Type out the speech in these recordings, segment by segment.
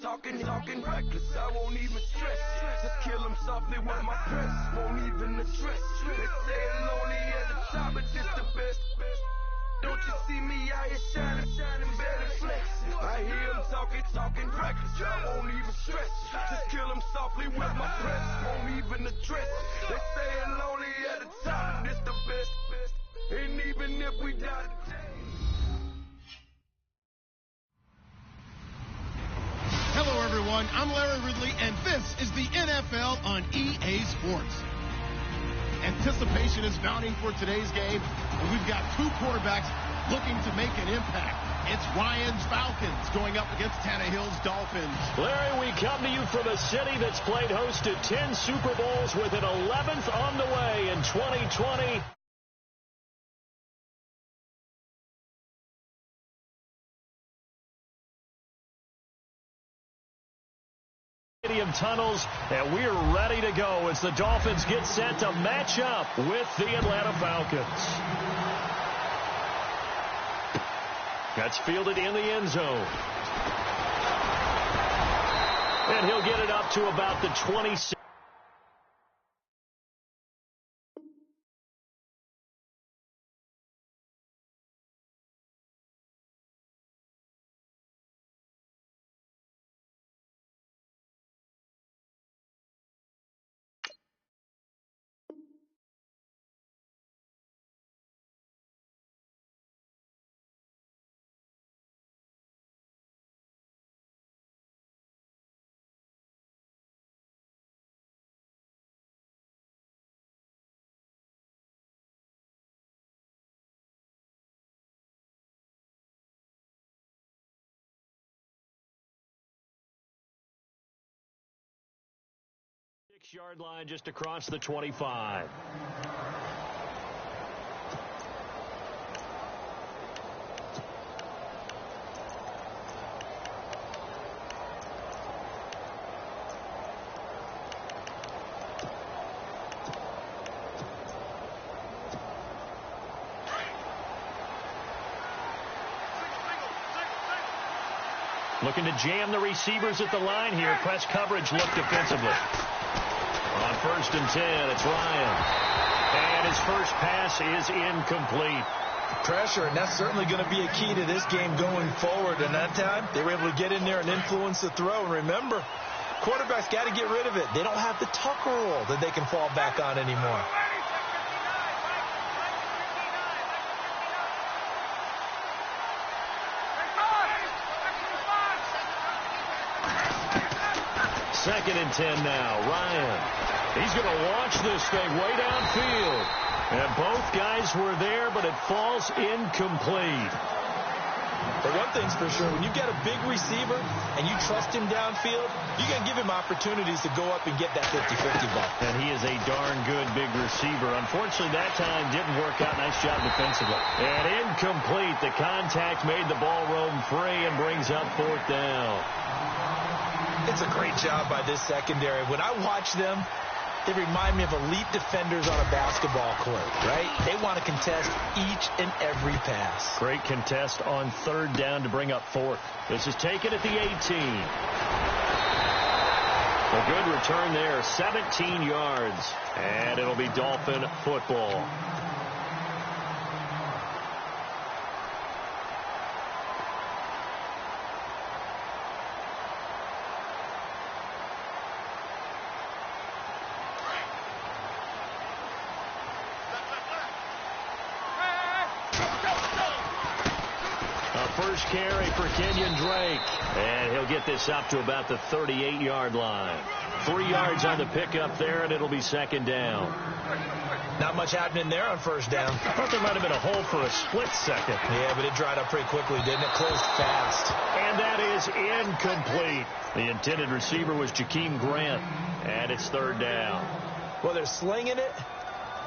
talking reckless. I won't even stress. Just kill him softly with my press. Won't even address. They say it's lonely at the top, but this the best. Don't you see me out here shining, better flex. I hear him talking reckless. I won't even stress. Just kill him softly with my press. Won't even address. They say it's lonely at the top, this the best. And even if we die today. Hello, everyone. I'm Larry Ridley, and this is the NFL on EA Sports. Anticipation is mounting for today's game, and we've got two quarterbacks looking to make an impact. It's Ryan's Falcons going up against Tannehill's Dolphins. Larry, we come to you from a city that's played host to 10 Super Bowls with an 11th on the way in 2020. Stadium tunnels, and we're ready to go as the Dolphins get set to match up with the Atlanta Falcons. That's fielded in the end zone. And he'll get it up to about the 26. Yard line just across the 25. Looking to jam the receivers at the line here. Press coverage look defensively. On 1st and 10, it's Ryan. And his first pass is incomplete. Pressure, and that's certainly going to be a key to this game going forward. And that time, they were able to get in there and influence the throw. And remember, quarterbacks got to get rid of it. They don't have the Tucker rule that they can fall back on anymore. Second and 10 now. Ryan. He's going to launch this thing way downfield. And both guys were there, but it falls incomplete. But one thing's for sure, when you get a big receiver and you trust him downfield, you can give him opportunities to go up and get that 50-50 ball. And he is a darn good big receiver. Unfortunately, that time didn't work out. Nice job defensively. And incomplete. The contact made the ball roam free and brings up 4th down. It's a great job by this secondary. When I watch them, they remind me of elite defenders on a basketball court, right? They want to contest each and every pass. Great contest on 3rd down to bring up 4th. This is taken at the 18. A good return there, 17 yards. And it'll be Dolphin football. First carry for Kenyon Drake. And he'll get this up to about the 38-yard line. 3 yards on the pickup there, and it'll be 2nd down. Not much happening there on 1st down. I thought there might have been a hole for a split second. Yeah, but it dried up pretty quickly, didn't it? Closed fast. And that is incomplete. The intended receiver was Jakeem Grant. And it's 3rd down. Well, they're slinging it.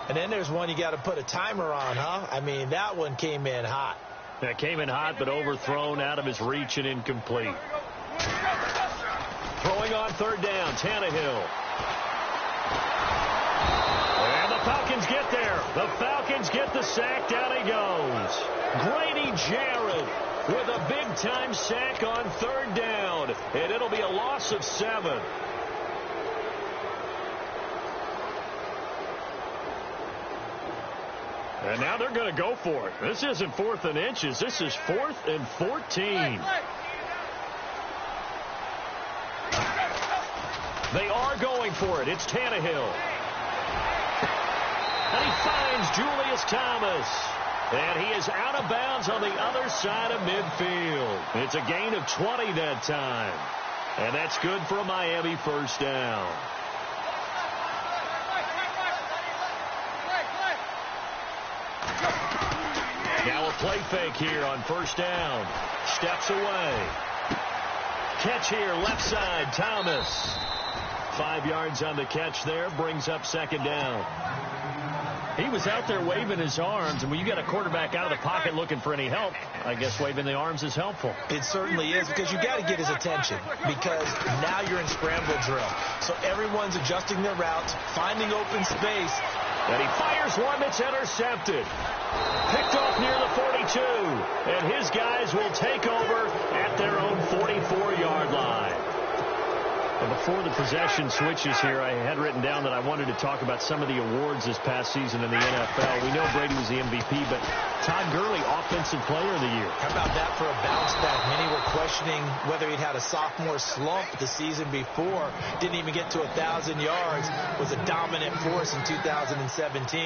And then there's one you got to put a timer on, huh? I mean, that one came in hot. That came in hot, but overthrown, out of his reach, and incomplete. Throwing on 3rd down, Tannehill. And the Falcons get there. The Falcons get the sack. Down he goes. Grady Jarrett with a big-time sack on 3rd down, and it'll be a loss of 7. And now they're going to go for it. This isn't 4th and inches. This is 4th and 14. They are going for it. It's Tannehill. And he finds Julius Thomas. And he is out of bounds on the other side of midfield. It's a gain of 20 that time. And that's good for a Miami 1st down. Now a play fake here on 1st down. Steps away. Catch here, left side, Thomas. 5 yards on the catch there, brings up 2nd down. He was out there waving his arms, and when you get a quarterback out of the pocket looking for any help, I guess waving the arms is helpful. It certainly is, because you got to get his attention, because now you're in scramble drill. So everyone's adjusting their routes, finding open space. And he fires one that's intercepted. Picked off near the 42. And his guys will take over at their own 44-yard line. And before the possession switches here, I had written down that I wanted to talk about some of the awards this past season in the NFL. We know Brady was the MVP, but Todd Gurley, Offensive Player of the Year. How about that for a bounce back? Many were questioning whether he'd had a sophomore slump the season before. Didn't even get to 1,000 yards. Was a dominant force in 2017.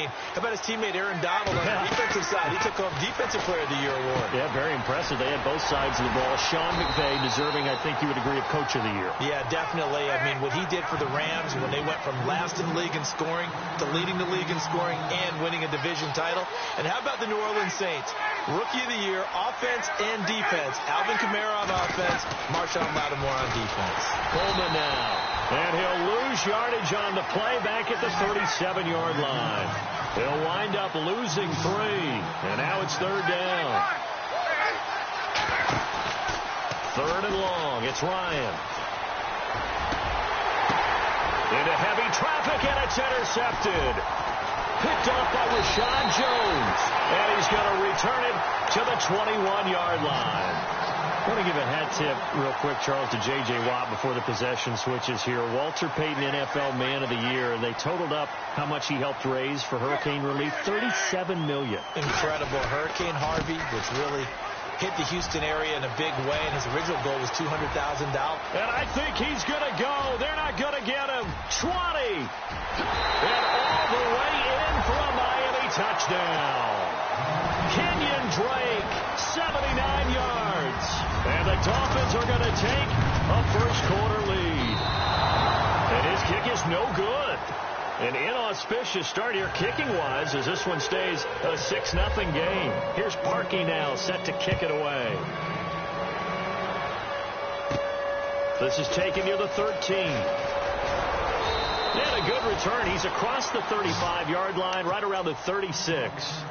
How about his teammate Aaron Donald on the defensive side? He took home Defensive Player of the Year award. Yeah, very impressive. They had both sides of the ball. Sean McVay deserving, I think you would agree, of Coach of the Year. Yeah, definitely. I mean, what he did for the Rams when they went from last in the league in scoring to leading the league in scoring and winning a division title. And how about the New Orleans Saints? Rookie of the Year, offense and defense. Alvin Kamara on offense, Marshawn Lattimore on defense. Coleman now. And he'll lose yardage on the play back at the 37-yard line. He'll wind up losing 3. And now it's 3rd down. 3rd and long. It's Ryan. Into heavy traffic, and it's intercepted. Picked off by Rashad Jones. And he's going to return it to the 21-yard line. I want to give a hat tip real quick, Charles, to J.J. Watt before the possession switches here. Walter Payton, NFL Man of the Year. They totaled up how much he helped raise for hurricane relief, $37 million. Incredible. Hurricane Harvey, which really hit the Houston area in a big way, and his original goal was $200,000. And I think he's going to go. They're not going to get him. 20. And all the way in for a Miami touchdown. Kenyon Drake, 79 yards. And the Dolphins are going to take a first-quarter lead. And his kick is no good. An inauspicious start here kicking-wise as this one stays a 6-0 game. Here's Parkey now set to kick it away. This is taken near the 13. And a good return. He's across the 35-yard line, right around the 36.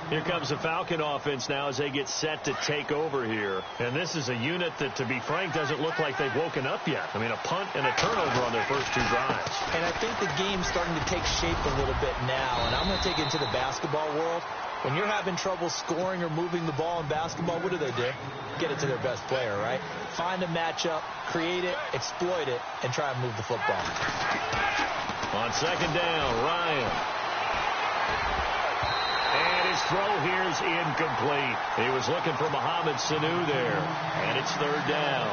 Here comes the Falcon offense now as they get set to take over here. And this is a unit that, to be frank, doesn't look like they've woken up yet. I mean, a punt and a turnover on their first 2 drives. And I think the game's starting to take shape a little bit now. And I'm going to take it into the basketball world. When you're having trouble scoring or moving the ball in basketball, what do? Get it to their best player, right? Find a matchup, create it, exploit it, and try and move the football. On 2nd down, Ryan. And his throw here is incomplete. He was looking for Mohamed Sanu there. And it's 3rd down.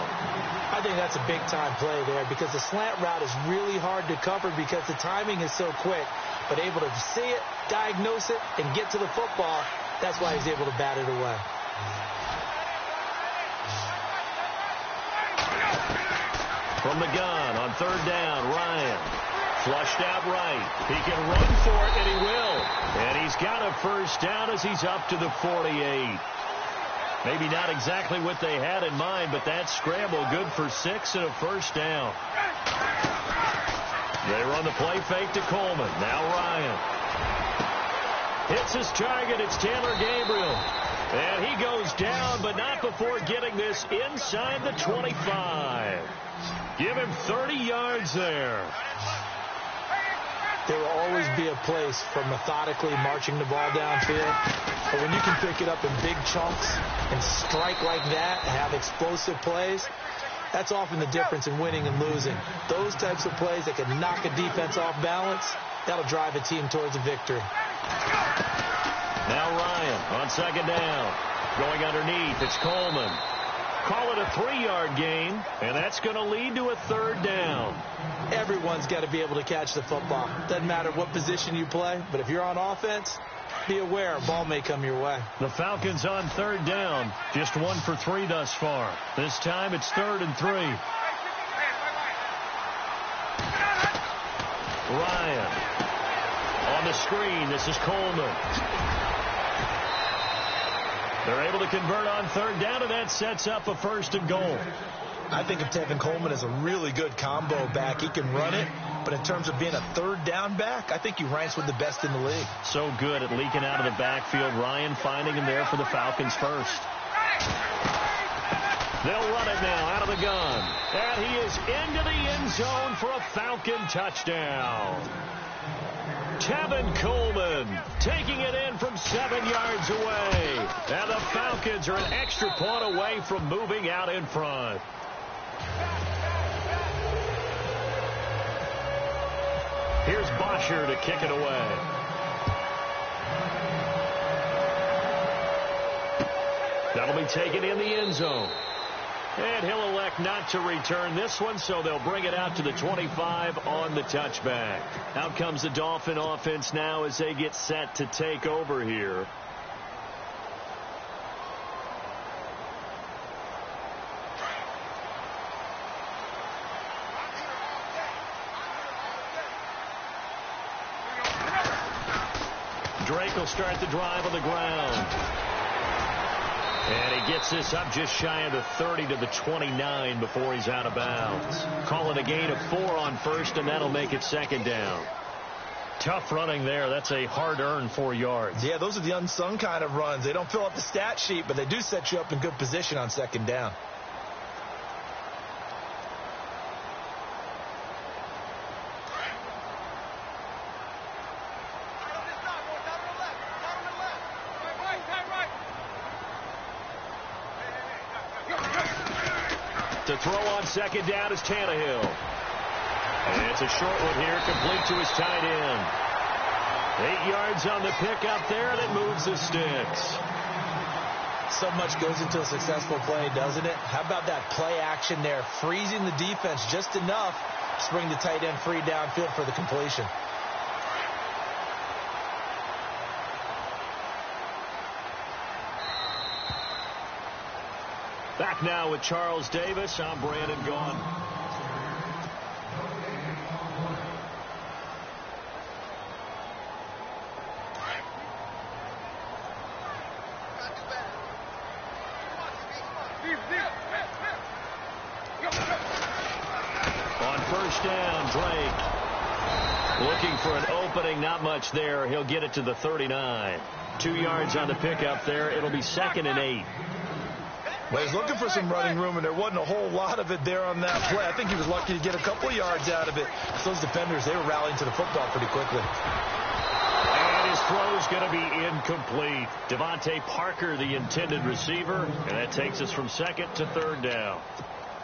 I think that's a big-time play there because the slant route is really hard to cover because the timing is so quick. But able to see it, diagnose it, and get to the football, that's why he's able to bat it away. From the gun on 3rd down, Ryan. Flushed out right. He can run for it, and he will. And he's got a first down as he's up to the 48. Maybe not exactly what they had in mind, but that scramble good for 6 and a first down. They run the play fake to Coleman. Now Ryan. Hits his target. It's Taylor Gabriel. And he goes down, but not before getting this inside the 25. Give him 30 yards there. There will always be a place for methodically marching the ball downfield. But when you can pick it up in big chunks and strike like that and have explosive plays, that's often the difference in winning and losing. Those types of plays that can knock a defense off balance, that'll drive a team towards a victory. Now Ryan on second down. Going underneath, it's Coleman. Call it a 3-yard gain, and that's going to lead to a third down. Everyone's got to be able to catch the football. Doesn't matter what position you play, but if you're on offense, be aware a ball may come your way. The Falcons on third down, just 1 for 3 thus far. This time it's 3rd and 3. Ryan on the screen. This is Coleman. They're able to convert on third down, and that sets up a 1st and goal. I think of Tevin Coleman as a really good combo back. He can run it, but in terms of being a third down back, I think he ranks with the best in the league. So good at leaking out of the backfield. Ryan finding him there for the Falcons first. They'll run it now out of the gun. And he is into the end zone for a Falcon touchdown. Tevin Coleman taking it in from 7 yards away. And the Falcons are an extra point away from moving out in front. Here's Bosher to kick it away. That'll be taken in the end zone. And he'll elect not to return this one, so they'll bring it out to the 25 on the touchback. Out comes the Dolphin offense now as they get set to take over here. Drake will start the drive on the ground. And he gets this up just shy of the 30 to the 29 before he's out of bounds. Call it a gain of 4 on first, and that'll make it 2nd down. Tough running there. That's a hard-earned 4 yards. Yeah, those are the unsung kind of runs. They don't fill up the stat sheet, but they do set you up in good position on 2nd down. To throw on 2nd down is Tannehill. And it's a short one here, complete to his tight end. 8 yards on the pickup there, and it moves the sticks. So much goes into a successful play, doesn't it? How about that play action there, freezing the defense just enough to bring the tight end free downfield for the completion. Back now with Charles Davis. I'm Brandon Gaughan. On 1st down, Drake looking for an opening. Not much there. He'll get it to the 39. 2 yards on the pickup there. It'll be 2nd and 8. Well, he was looking for some running room, and there wasn't a whole lot of it there on that play. I think he was lucky to get a couple of yards out of it. So those defenders, they were rallying to the football pretty quickly. And his throw's going to be incomplete. Devontae Parker, the intended receiver, and that takes us from 2nd to 3rd down.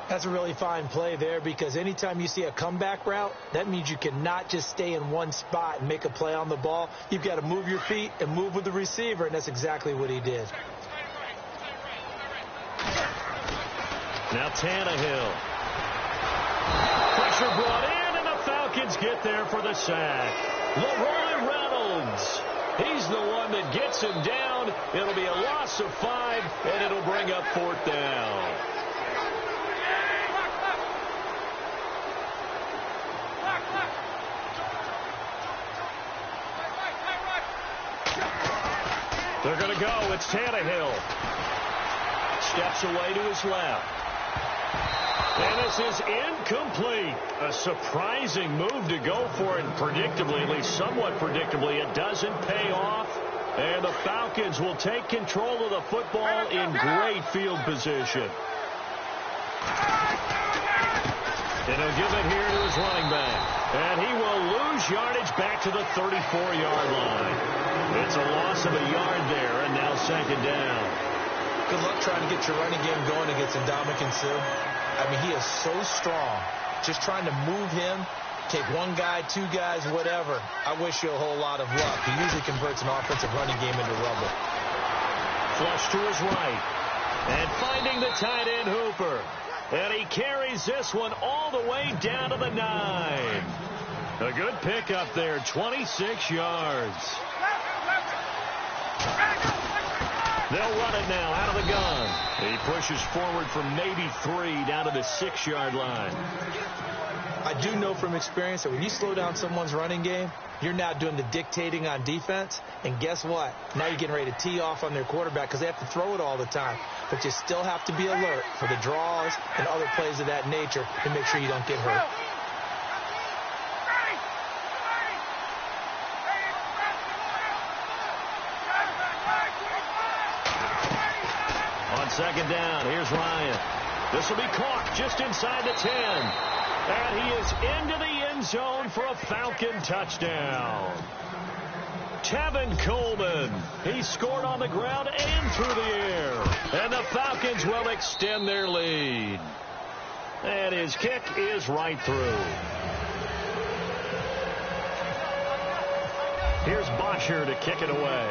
That's a really fine play there, because anytime you see a comeback route, that means you cannot just stay in one spot and make a play on the ball. You've got to move your feet and move with the receiver, and that's exactly what he did. Now Tannehill. Pressure brought in, and the Falcons get there for the sack. Leroy Reynolds. He's the one that gets him down. It'll be a loss of 5, and it'll bring up 4th down. They're going to go. It's Tannehill. Steps away to his left. And this is incomplete. A surprising move to go for it. Predictably, at least somewhat predictably, it doesn't pay off. And the Falcons will take control of the football in great field position. And he'll give it here to his running back. And he will lose yardage back to the 34-yard line. It's a loss of a yard there, and now second down. Good luck trying to get your running game going against Ndamukong Suh. I mean, he is so strong. Just trying to move him, take one guy, two guys, whatever. I wish you a whole lot of luck. He usually converts an offensive running game into rubble. Flush to his right. And finding the tight end, Hooper. And he carries this one all the way down to the 9. A good pickup there, 26 yards. They'll run it now out of the gun. He pushes forward from maybe 3 down to the 6-yard line. I do know from experience that when you slow down someone's running game, you're now doing the dictating on defense. And guess what? Now you're getting ready to tee off on their quarterback because they have to throw it all the time. But you still have to be alert for the draws and other plays of that nature to make sure you don't get hurt. On second down, here's Ryan. This will be caught just inside the 10. And he is into the end zone for a Falcon touchdown. Tevin Coleman. He scored on the ground and through the air. And the Falcons will extend their lead. And his kick is right through. Here's Bosher to kick it away.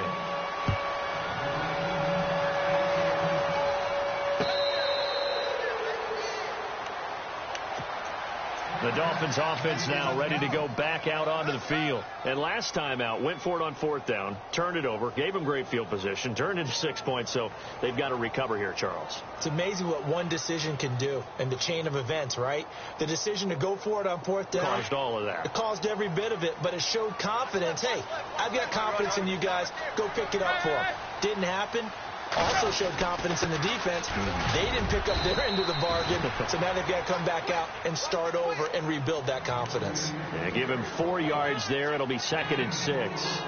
The Dolphins offense now ready to go back out onto the field. And last time out, went for it on 4th down, turned it over, gave them great field position, turned into 6 points, so they've got to recover here, Charles. It's amazing what one decision can do in the chain of events, right? The decision to go for it on 4th down. Caused all of that. It caused every bit of it, but it showed confidence. Hey, I've got confidence in you guys. Go pick it up for them. Didn't happen. Also showed confidence in the defense. They didn't pick up their end of the bargain, so now they've got to come back out and start over and rebuild that confidence. Yeah, give him 4 yards there. It'll be 2nd and 6.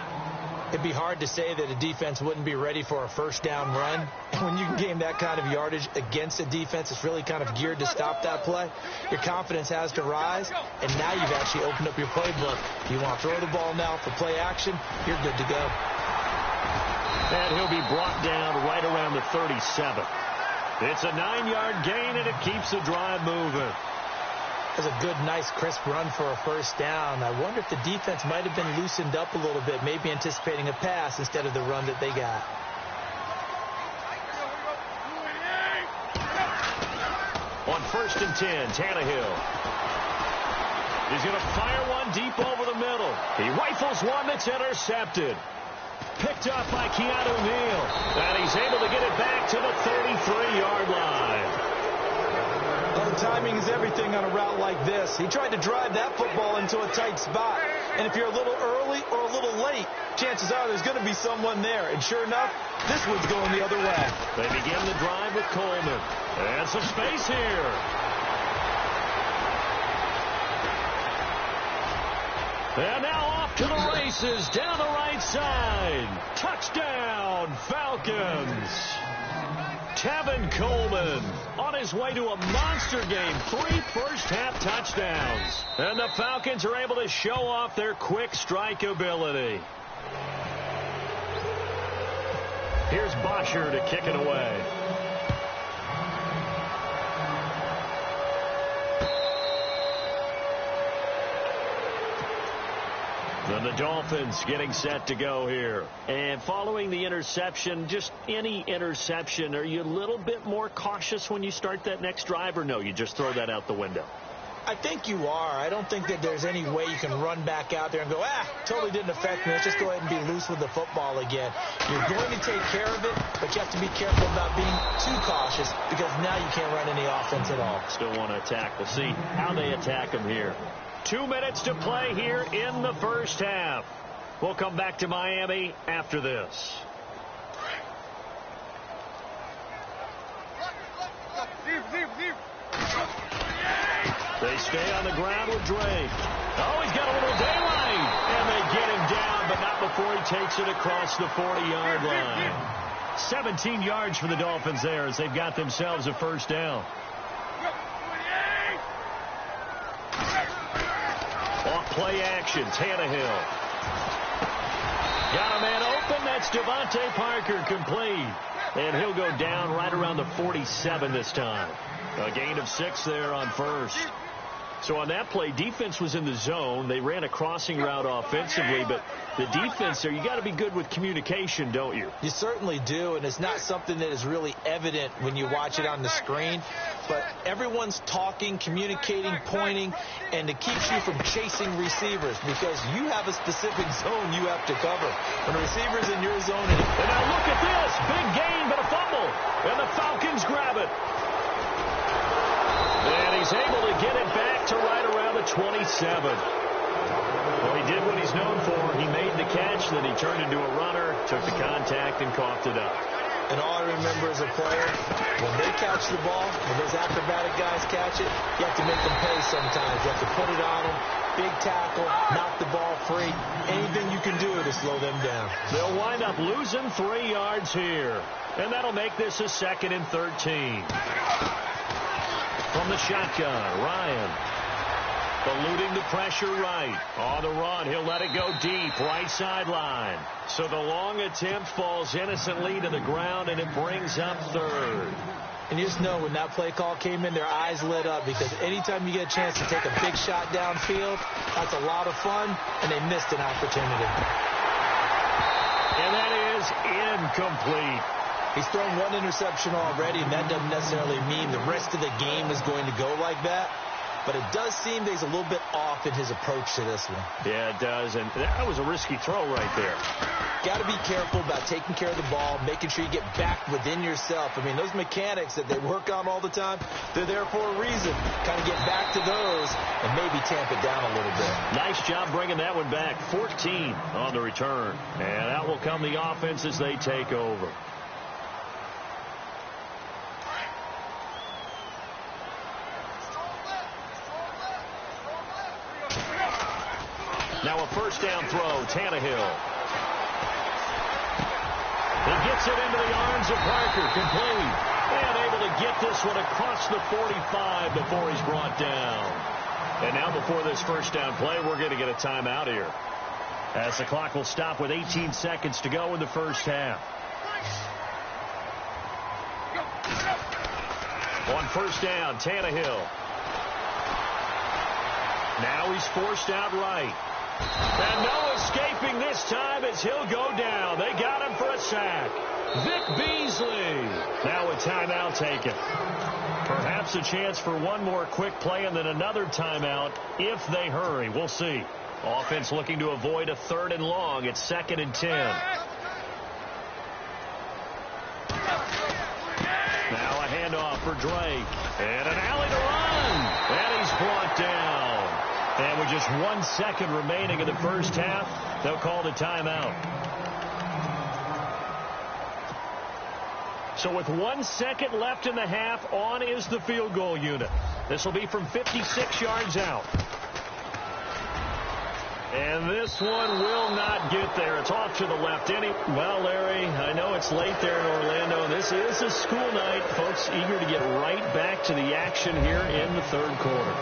It'd be hard to say that a defense wouldn't be ready for a 1st down run. And when you can gain that kind of yardage against a defense, it's really kind of geared to stop that play. Your confidence has to rise, and now you've actually opened up your playbook. You want to throw the ball now for play action, you're good to go. And he'll be brought down right around the 37. It's a 9-yard gain, and it keeps the drive moving. That's a good, nice, crisp run for a 1st down. I wonder if the defense might have been loosened up a little bit, maybe anticipating a pass instead of the run that they got. On 1st and 10, Tannehill. He's going to fire one deep over the middle. He rifles one that's intercepted. Picked up by Keanu Neal. And he's able to get it back to the 33-yard line. Well, timing is everything on a route like this. He tried to drive that football into a tight spot. And if you're a little early or a little late, chances are there's going to be someone there. And sure enough, this one's going the other way. They begin the drive with Coleman. And some space here. And now off to the races down the right side. Touchdown, Falcons. Tevin Coleman on his way to a monster game. 3 first-half touchdowns. And the Falcons are able to show off their quick strike ability. Here's Bosher to kick it away. And the Dolphins getting set to go here. And following the interception, just any interception, are you a little bit more cautious when you start that next drive, or no, you just throw that out the window? I think you are. I don't think that there's any way you can run back out there and go, totally didn't affect me. Let's just go ahead and be loose with the football again. You're going to take care of it, but you have to be careful about being too cautious because now you can't run any offense at all. Still want to attack. We'll see how they attack them here. 2 minutes to play here in the first half. We'll come back to Miami after this. They stay on the ground with Drake. Oh, he's got a little daylight. And they get him down, but not before he takes it across the 40-yard line. 17 yards for the Dolphins there as they've got themselves a 1st down. Play action. Tannehill. Got a man open. That's Devontae Parker, complete. And he'll go down right around the 47 this time. A gain of 6 there on first. So on that play, defense was in the zone. They ran a crossing route offensively, but the defense there, you got to be good with communication, don't you? You certainly do, and it's not something that is really evident when you watch it on the screen. But everyone's talking, communicating, pointing, and it keeps you from chasing receivers because you have a specific zone you have to cover. When a receiver's in your zone. And now look at this. Big gain, but a fumble. And the Falcons grab it. And he's able to get it back to right around the 27. Well, he did what he's known for. He made the catch, then he turned into a runner, took the contact, and coughed it up. And all I remember as a player, when they catch the ball, when those acrobatic guys catch it, you have to make them pay sometimes. You have to put it on them, big tackle, knock the ball free. Anything you can do to slow them down. They'll wind up losing 3 yards here. And that'll make this a 2nd and 13. From the shotgun, Ryan. Eluding the pressure right. On the run, he'll let it go deep, right sideline. So the long attempt falls innocently to the ground, and it brings up 3rd. And you just know when that play call came in, their eyes lit up because anytime you get a chance to take a big shot downfield, that's a lot of fun, and they missed an opportunity. And that is incomplete. He's thrown 1 interception already, and that doesn't necessarily mean the rest of the game is going to go like that. But it does seem that he's a little bit off in his approach to this one. Yeah, it does, and that was a risky throw right there. Got to be careful about taking care of the ball, making sure you get back within yourself. I mean, those mechanics that they work on all the time, they're there for a reason. Kind of get back to those and maybe tamp it down a little bit. Nice job bringing that one back. 14 on the return. And out will come the offense as they take over. Now a first down throw, Tannehill. He gets it into the arms of Parker, complete. And able to get this one across the 45 before he's brought down. And now before this first down play, we're going to get a timeout here. As the clock will stop with 18 seconds to go in the first half. On first down, Tannehill. Now he's forced out right. And no escaping this time as he'll go down. They got him for a sack. Vic Beasley. Now a timeout taken. Perhaps a chance for one more quick play and then another timeout if they hurry. We'll see. Offense looking to avoid a 3rd and long. It's 2nd and 10. Now a handoff for Drake. And an alley to run. And he's brought down. And with just 1 second remaining in the first half, they'll call the timeout. So with 1 second left in the half, on is the field goal unit. This will be from 56 yards out. And this one will not get there. It's off to the left. Well, Larry, I know it's late there in Orlando. This is a school night. Folks eager to get right back to the action here in the 3rd quarter.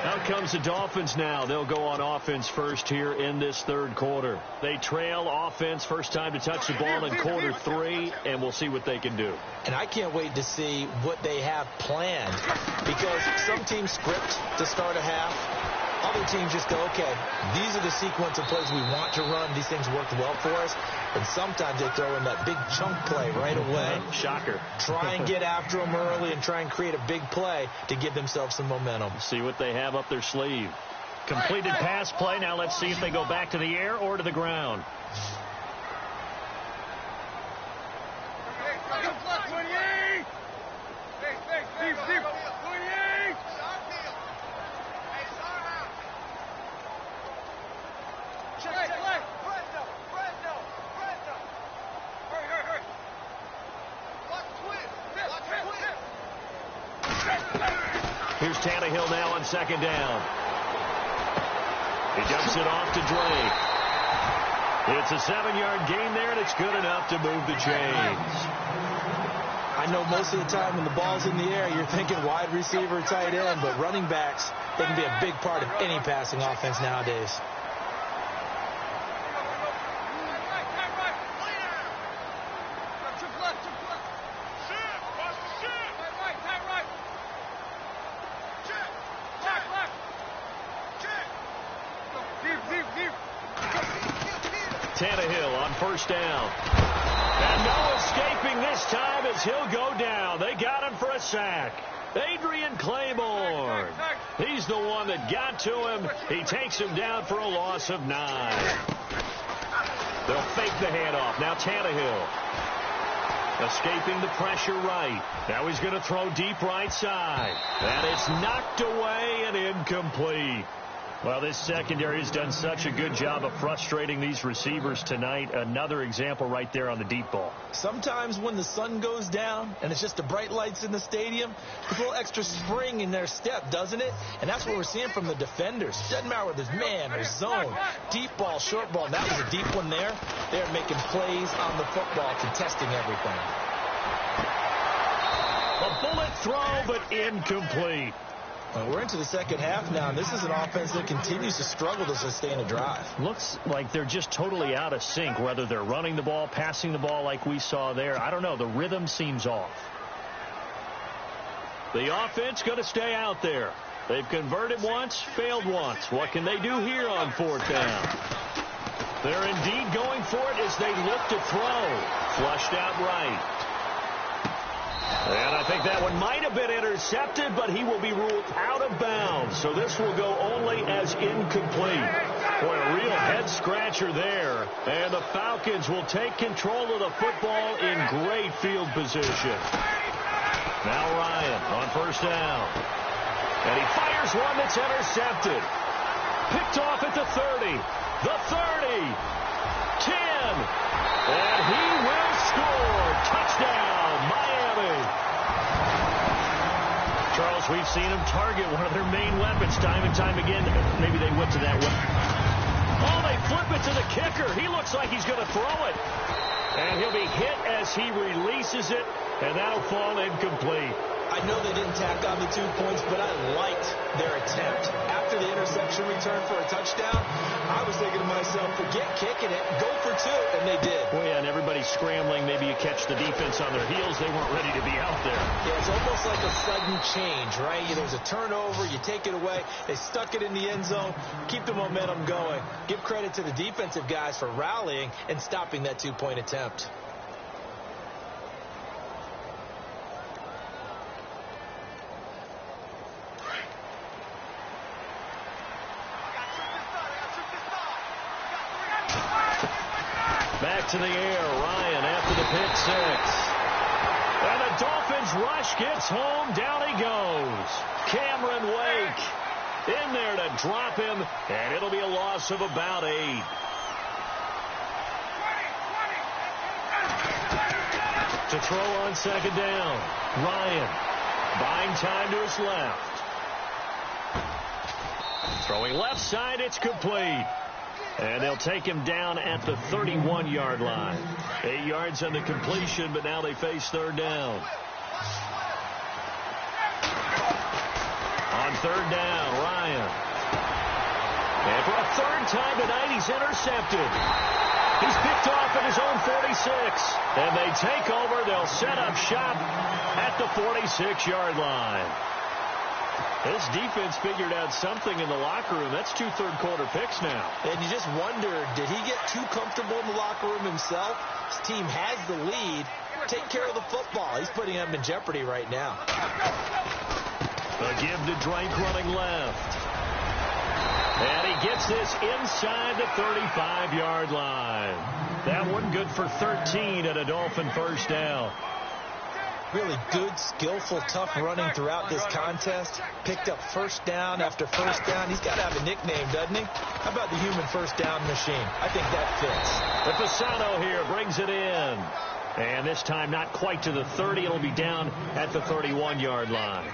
Out comes the Dolphins now. They'll go on offense first here in this 3rd quarter. They trail offense, first time to touch the ball in quarter 3, and we'll see what they can do. And I can't wait to see what they have planned because some teams script to start a half. Other teams just go, okay, these are the sequence of plays we want to run. These things worked well for us. And sometimes they throw in that big chunk play right away. Shocker. Try and get after them early and try and create a big play to give themselves some momentum. See what they have up their sleeve. Completed pass play. Now let's see if they go back to the air or to the ground. Here's Tannehill now on 2nd down. He dumps it off to Drake. It's a 7-yard gain there, and it's good enough to move the chains. I know most of the time when the ball's in the air, you're thinking wide receiver, tight end, but running backs, they can be a big part of any passing offense nowadays. Tannehill on first down. And no escaping this time as he'll go down. They got him for a sack. Adrian Claiborne. He's the one that got to him. He takes him down for a loss of 9. They'll fake the handoff. Now Tannehill. Escaping the pressure right. Now he's going to throw deep right side. And it's knocked away and incomplete. Well, this secondary has done such a good job of frustrating these receivers tonight. Another example right there on the deep ball. Sometimes when the sun goes down and it's just the bright lights in the stadium, there's a little extra spring in their step, doesn't it? And that's what we're seeing from the defenders. Doesn't matter whether there's man or zone, deep ball, short ball. And that was a deep one there. They're making plays on the football, contesting everything. A bullet throw, but incomplete. Well, we're into the second half now, and this is an offense that continues to struggle to sustain a drive. Looks like they're just totally out of sync, whether they're running the ball, passing the ball like we saw there. I don't know. The rhythm seems off. The offense going to stay out there. They've converted once, failed once. What can they do here on fourth down? They're indeed going for it as they look to throw. Flushed out right. And I think that one might have been intercepted, but he will be ruled out of bounds. So this will go only as incomplete. Boy, a real head-scratcher there. And the Falcons will take control of the football in great field position. Now Ryan on first down. And he fires one that's intercepted. Picked off at the 30. The 30. 10. And he will score. Touchdown, Miami. Charles, we've seen him target one of their main weapons time and time again. Maybe they went to that one. Oh, they flip it to the kicker. He looks like he's going to throw it. And he'll be hit as he releases it, and that'll fall incomplete. I know they didn't tack on the 2 points, but I liked their attempt. After the interception return for a touchdown, I was thinking to myself, forget kicking it, go for 2, and they did. Well, yeah, and everybody's scrambling. Maybe you catch the defense on their heels. They weren't ready to be out there. Yeah, it's almost like a sudden change, right? There's a turnover, you take it away, they stuck it in the end zone, keep the momentum going. Give credit to the defensive guys for rallying and stopping that 2-point attempt. Back to the air, Ryan after the pick 6. And the Dolphins rush gets home, down he goes. Cameron Wake in there to drop him, and it'll be a loss of about 8. To throw on second down, Ryan buying time to his left. Throwing left side, it's complete. And they'll take him down at the 31-yard line. 8 yards on the completion, but now they face third down. On third down, Ryan. And for a third time tonight, he's intercepted. He's picked off at his own 46. And they take over. They'll set up shop at the 46-yard line. This defense figured out something in the locker room. That's 2 third-quarter picks now. And you just wonder, did he get too comfortable in the locker room himself? His team has the lead. Take care of the football. He's putting them in jeopardy right now. A give to Drake running left. And he gets this inside the 35-yard line. That one good for 13 at a Dolphin first down. Really good, skillful, tough running throughout this contest. Picked up first down after first down. He's got to have a nickname, doesn't he? How about the human first down machine? I think that fits. The Fasano here brings it in. And this time not quite to the 30. It'll be down at the 31-yard line.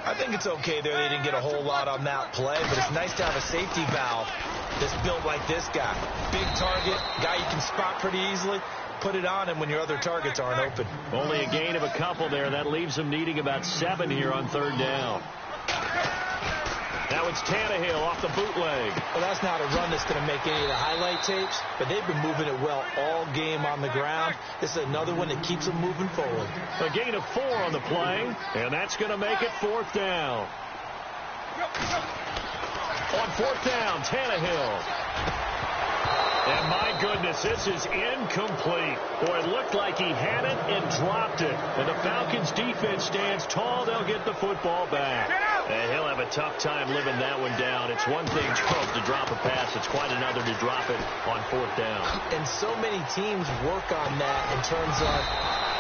I think it's okay there. They didn't get a whole lot on that play, but it's nice to have a safety valve that's built like this guy. Big target, guy you can spot pretty easily. Put it on him when your other targets aren't open. Only a gain of a couple there. That leaves them needing about 7 here on 3rd down. Now it's Tannehill off the bootleg. Well, that's not a run that's going to make any of the highlight tapes, but they've been moving it well all game on the ground. This is another one that keeps them moving forward. A gain of 4 on the play, and that's going to make it 4th down. On 4th down, Tannehill. And my goodness, this is incomplete. Boy, it looked like he had it and dropped it. And the Falcons defense stands tall. They'll get the football back. And he'll have a tough time living that one down. It's one thing, Charles, to drop a pass. It's quite another to drop it on 4th down. And so many teams work on that in terms of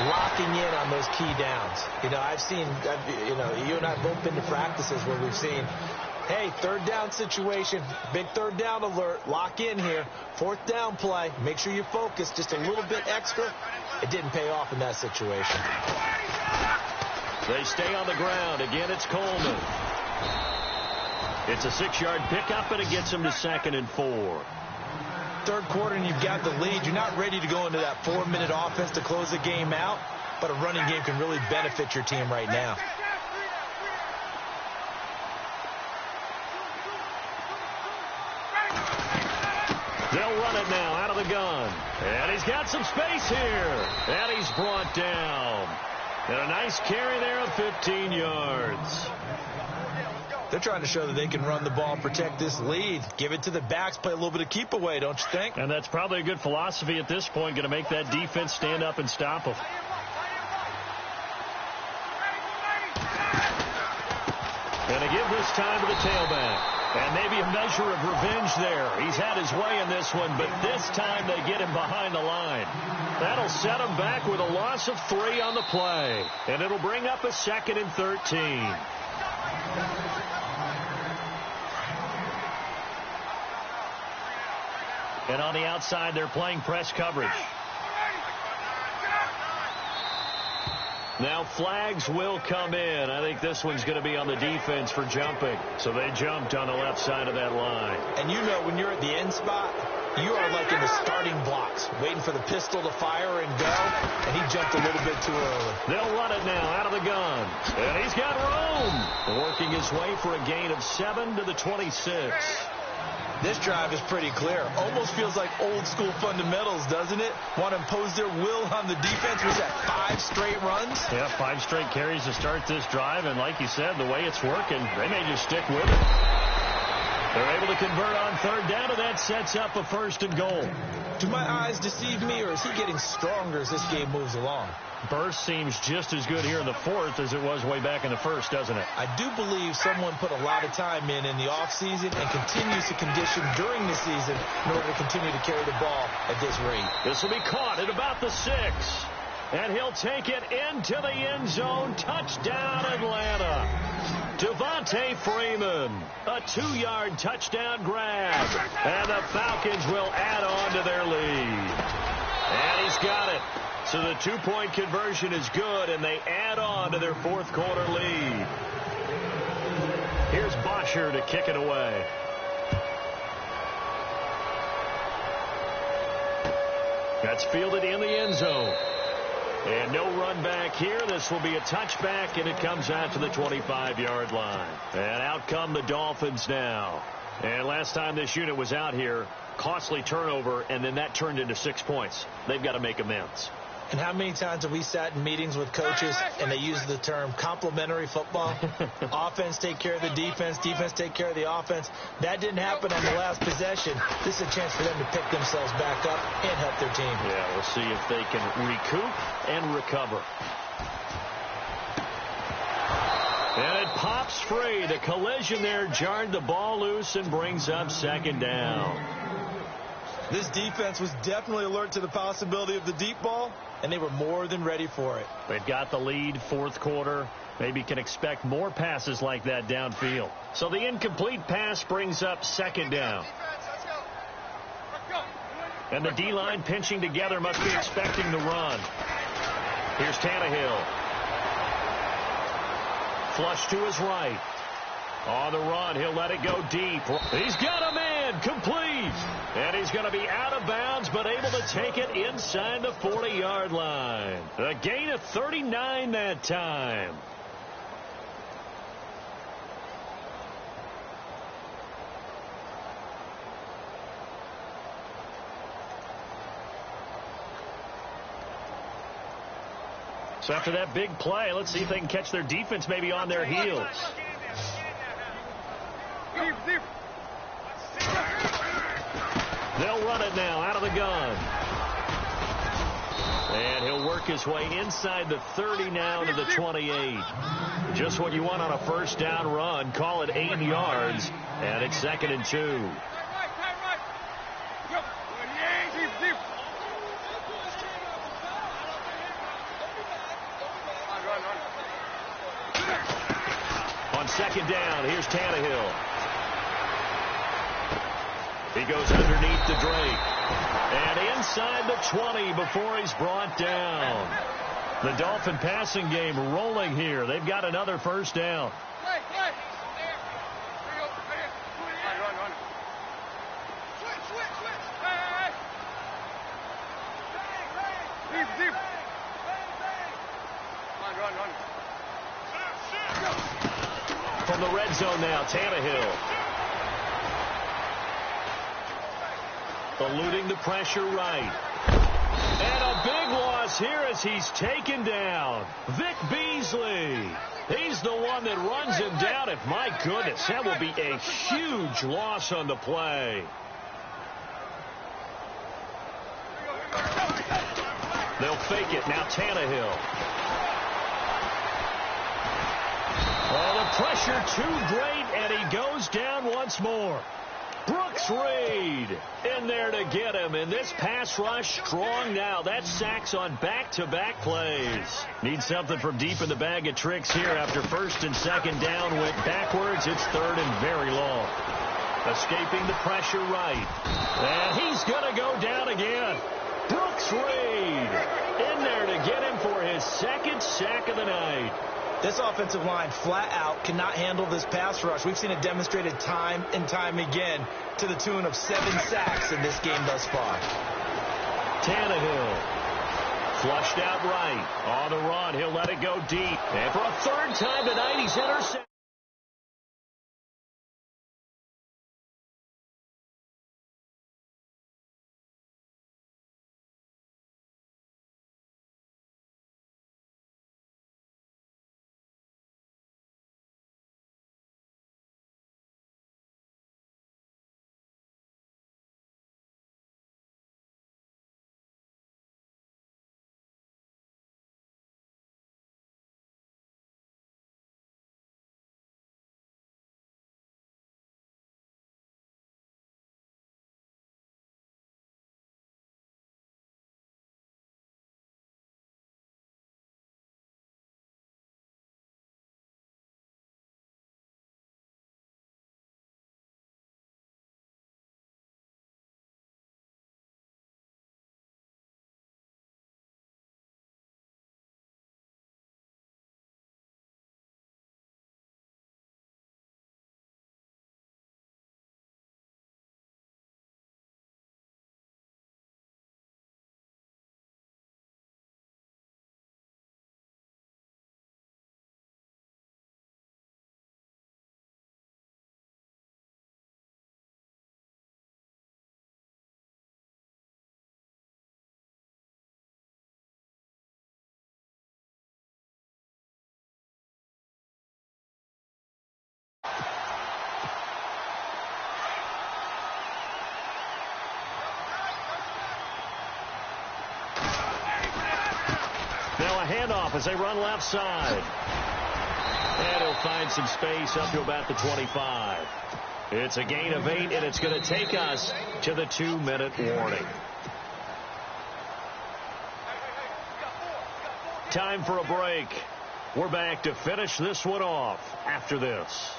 locking in on those key downs. You know, you and I have both been to practices where we've seen, hey, 3rd down situation, big 3rd down alert, lock in here, 4th down play, make sure you focus just a little bit extra. It didn't pay off in that situation. They stay on the ground. Again, it's Coleman. It's a 6-yard pickup, and it gets them to 2nd and 4. 3rd quarter, and you've got the lead. You're not ready to go into that 4-minute offense to close the game out, but a running game can really benefit your team right now. They'll run it now out of the gun. And he's got some space here. And he's brought down. And a nice carry there of 15 yards. They're trying to show that they can run the ball and protect this lead. Give it to the backs, play a little bit of keep away, don't you think? And that's probably a good philosophy at this point, going to make that defense stand up and stop them. And they give this time to the tailback. And maybe a measure of revenge there. He's had his way in this one, but this time they get him behind the line. That'll set him back with a loss of 3 on the play. And it'll bring up a 2nd and 13. And on the outside, they're playing press coverage. Now flags will come in. I think this one's going to be on the defense for jumping. So they jumped on the left side of that line. And you know when you're at the end spot, you are like in the starting blocks, waiting for the pistol to fire and go, and he jumped a little bit too early. They'll run it now out of the gun. And he's got room. Working his way for a gain of 7 to the 26. This drive is pretty clear. Almost feels like old school fundamentals, doesn't it? Want to impose their will on the defense. Was that 5 straight runs? Yeah, 5 straight carries to start this drive. And like you said, the way it's working, they may just stick with it. They're able to convert on 3rd down, and that sets up a 1st and goal. Do my eyes deceive me, or is he getting stronger as this game moves along? Burst seems just as good here in the 4th as it was way back in the 1st, doesn't it? I do believe someone put a lot of time in the offseason and continues to condition during the season in order to continue to carry the ball at this rate. This will be caught at about the 6. And he'll take it into the end zone. Touchdown, Atlanta. Devontae Freeman, a 2-yard touchdown grab. And the Falcons will add on to their lead. And he's got it. So the 2-point conversion is good, and they add on to their 4th quarter lead. Here's Bosher to kick it away. That's fielded in the end zone. And no run back here. This will be a touchback, and it comes out to the 25-yard line. And out come the Dolphins now. And last time this unit was out here, costly turnover, and then that turned into 6 points. They've got to make amends. And how many times have we sat in meetings with coaches and they use the term complementary football? Offense take care of the defense, defense take care of the offense. That didn't happen on the last possession. This is a chance for them to pick themselves back up and help their team. Yeah, we'll see if they can recoup and recover. And it pops free. The collision there jarred the ball loose and brings up 2nd down. This defense was definitely alert to the possibility of the deep ball, and they were more than ready for it. They've got the lead, 4th quarter. Maybe can expect more passes like that downfield. So the incomplete pass brings up 2nd down. And the D-line pinching together, must be expecting the run. Here's Tannehill. Flush to his right. On the run, he'll let it go deep. He's got a man, complete. And he's going to be out of bounds, but able to take it inside the 40-yard line. A gain of 39 that time. So after that big play, let's see if they can catch their defense maybe on their heels. They'll run it now out of the gun. And he'll work his way inside the 30 now to the 28. Just what you want on a first down run. Call it 8 yards. And it's 2nd and 2. On 2nd down, here's Tannehill. He goes underneath the Drake. And inside the 20 before he's brought down. The Dolphin passing game rolling here. They've got another first down. From the red zone now, Tannehill. Eluding the pressure right. And a big loss here as he's taken down. Vic Beasley. He's the one that runs him down. And my goodness, that will be a huge loss on the play. They'll fake it. Now Tannehill. Oh, the pressure too great, and he goes down once more. Brooks Reed in there to get him, and this pass rush strong now. That's sacks on back-to-back plays. Need something from deep in the bag of tricks here after 1st and 2nd down went backwards. It's 3rd and very long. Escaping the pressure right. And he's going to go down again. Brooks Reed in there to get him for his 2nd sack of the night. This offensive line flat out cannot handle this pass rush. We've seen it demonstrated time and time again to the tune of 7 sacks in this game thus far. Tannehill flushed out right. On the run, he'll let it go deep. And for a 3rd time tonight, he's intercepted. Now a handoff as they run left side. And he'll find some space up to about the 25. It's a gain of 8, and it's going to take us to the 2-minute warning. Time for a break. We're back to finish this one off after this.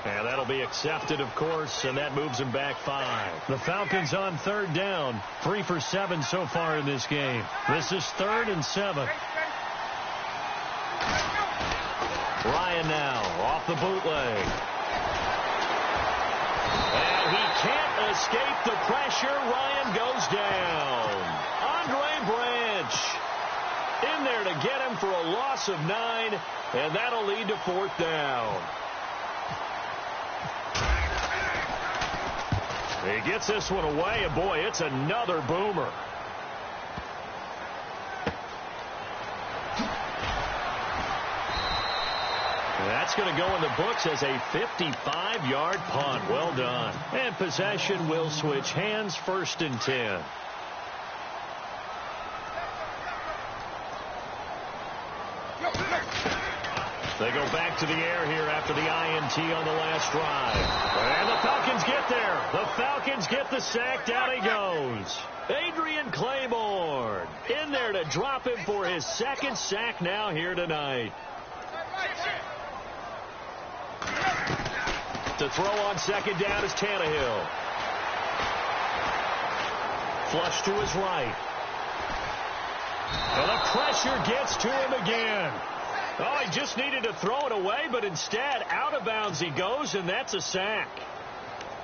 And that'll be accepted, of course, and that moves them back 5. The Falcons on third down, 3 for 7 so far in this game. This is 3rd and 7. Ryan now off the bootleg. And he can't escape the pressure. Ryan goes down. Andre Branch in there to get him for a loss of 9, and that'll lead to 4th down. He gets this one away, and boy, it's another boomer. That's going to go in the books as a 55-yard punt. Well done. And possession will switch hands, 1st and 10. They go back to the air here after the INT on the last drive. And the Falcons get there. The Falcons get the sack. Down he goes. Adrian Claiborne in there to drop him for his 2nd sack now here tonight. To throw on 2nd down is Tannehill. Flush to his right. And the pressure gets to him again. Oh, he just needed to throw it away, but instead, out of bounds he goes, and that's a sack.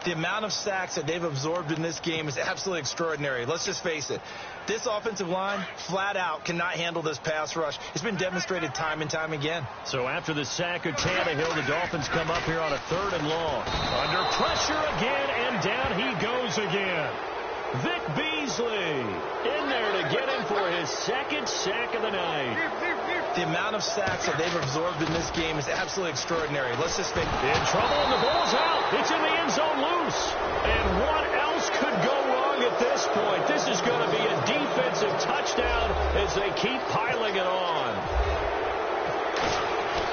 The amount of sacks that they've absorbed in this game is absolutely extraordinary. Let's just face it. This offensive line, flat out, cannot handle this pass rush. It's been demonstrated time and time again. So after the sack of Tannehill, the Dolphins come up here on a 3rd and long. Under pressure again, and down he goes again. Vic Beasley in there to get him for his 2nd sack of the night. The amount of sacks that they've absorbed in this game is absolutely extraordinary. Let's just think. In trouble, and the ball's out. It's in the end zone loose. And what else could go wrong at this point? This is going to be a defensive touchdown as they keep piling it on.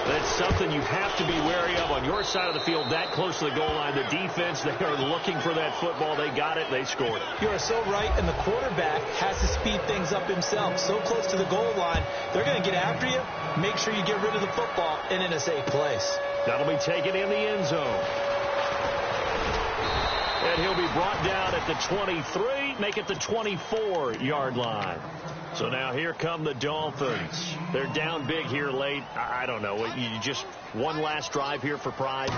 That's something you have to be wary of on your side of the field, that close to the goal line. The defense, they are looking for that football. They got it. They scored. You are so right, and the quarterback has to speed things up himself. So close to the goal line, they're going to get after you. Make sure you get rid of the football and in a safe place. That'll be taken in the end zone. And he'll be brought down at the 23, make it the 24-yard line. So now here come the Dolphins. They're down big here late. I don't know. You just one last drive here for pride?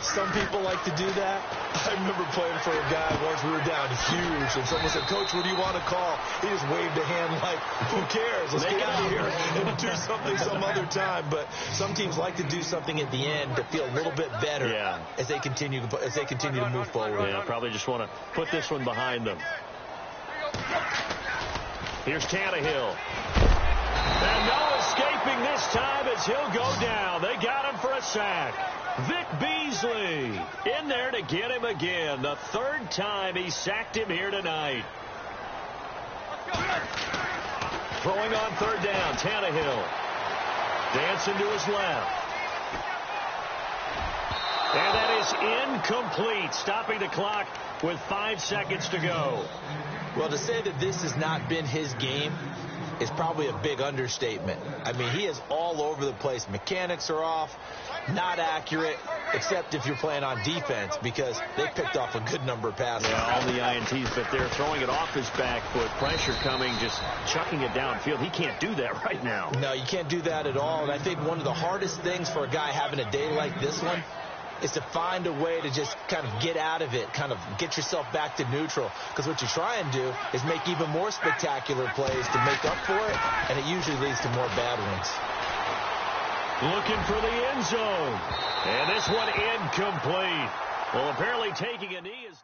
Some people like to do that. I remember playing for a guy once. We were down huge, and someone said, "Coach, what do you want to call?" He just waved a hand like, "Who cares? Let's get out of here and do something some other time." But some teams like to do something at the end to feel a little bit better as they continue to move forward. Yeah, probably just want to put this one behind them. Here's Tannehill. And no escaping this time as he'll go down. They got him for a sack. Vic Beasley in there to get him again. The 3rd time he sacked him here tonight. Throwing on 3rd down, Tannehill. Dancing to his left. And that is incomplete. Stopping the clock with 5 seconds to go. Well, to say that this has not been his game is probably a big understatement. I mean, he is all over the place. Mechanics are off, not accurate, except if you're playing on defense, because they picked off a good number of passes. Yeah, all the INTs, but they're throwing it off his back foot. Pressure coming, just chucking it downfield. He can't do that right now. No, you can't do that at all. And I think one of the hardest things for a guy having a day like this one is to find a way to just kind of get out of it, kind of get yourself back to neutral. Because what you try and do is make even more spectacular plays to make up for it, and it usually leads to more bad ones. Looking for the end zone. And this one incomplete. Well, apparently taking a knee is...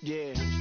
Yeah.